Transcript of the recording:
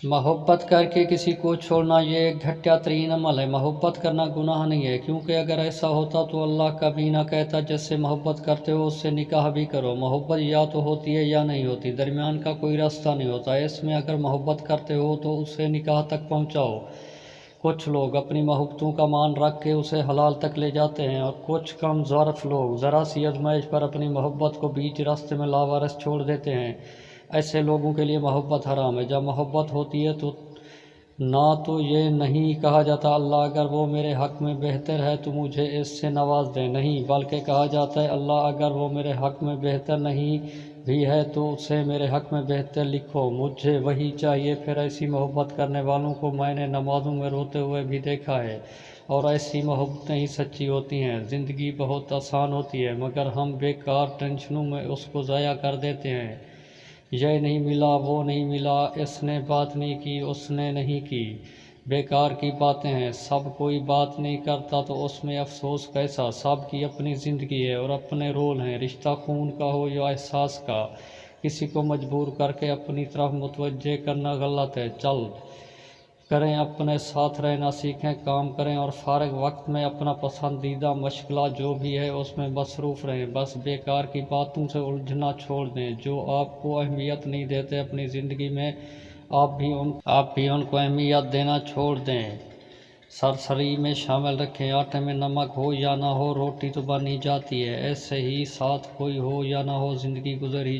محبت کر کے کسی کو چھوڑنا یہ ایک گھٹیا ترین عمل ہے۔ محبت کرنا گناہ نہیں ہے، کیونکہ اگر ایسا ہوتا تو اللہ کبھی نہ کہتا جس سے محبت کرتے ہو اس سے نکاح بھی کرو۔ محبت یا تو ہوتی ہے یا نہیں ہوتی، درمیان کا کوئی راستہ نہیں ہوتا۔ اس میں اگر محبت کرتے ہو تو اسے نکاح تک پہنچاؤ۔ کچھ لوگ اپنی محبتوں کا مان رکھ کے اسے حلال تک لے جاتے ہیں، اور کچھ کم ظرف لوگ ذرا سی آزمائش پر اپنی محبت کو بیچ راستے میں لاوارث چھوڑ دیتے ہیں۔ ایسے لوگوں کے لیے محبت حرام ہے۔ جب محبت ہوتی ہے تو نہ تو یہ نہیں کہا جاتا اللہ اگر وہ میرے حق میں بہتر ہے تو مجھے اس سے نواز دیں، نہیں، بلکہ کہا جاتا ہے اللہ اگر وہ میرے حق میں بہتر نہیں بھی ہے تو اسے میرے حق میں بہتر لکھو، مجھے وہی چاہیے۔ پھر ایسی محبت کرنے والوں کو میں نے نمازوں میں روتے ہوئے بھی دیکھا ہے، اور ایسی محبتیں ہی سچی ہوتی ہیں۔ زندگی بہت آسان ہوتی ہے مگر ہم بیکار ٹینشنوں میں اس کو ضائع کر دیتے ہیں۔ یہ نہیں ملا، وہ نہیں ملا، اس نے بات نہیں کی، اس نے نہیں کی، بیکار کی باتیں ہیں۔ سب کوئی بات نہیں کرتا تو اس میں افسوس کیسا؟ سب کی اپنی زندگی ہے اور اپنے رول ہیں، رشتہ خون کا ہو یا احساس کا، کسی کو مجبور کر کے اپنی طرف متوجہ کرنا غلط ہے۔ چل کریں، اپنے ساتھ رہنا سیکھیں، کام کریں اور فارغ وقت میں اپنا پسندیدہ مشغلہ جو بھی ہے اس میں مصروف رہیں۔ بس بیکار کی باتوں سے الجھنا چھوڑ دیں۔ جو آپ کو اہمیت نہیں دیتے اپنی زندگی میں، آپ بھی ان کو اہمیت دینا چھوڑ دیں۔ سرسری میں شامل رکھیں، آٹے میں نمک ہو یا نہ ہو روٹی تو بن ہی جاتی ہے، ایسے ہی ساتھ کوئی ہو یا نہ ہو زندگی گزر ہی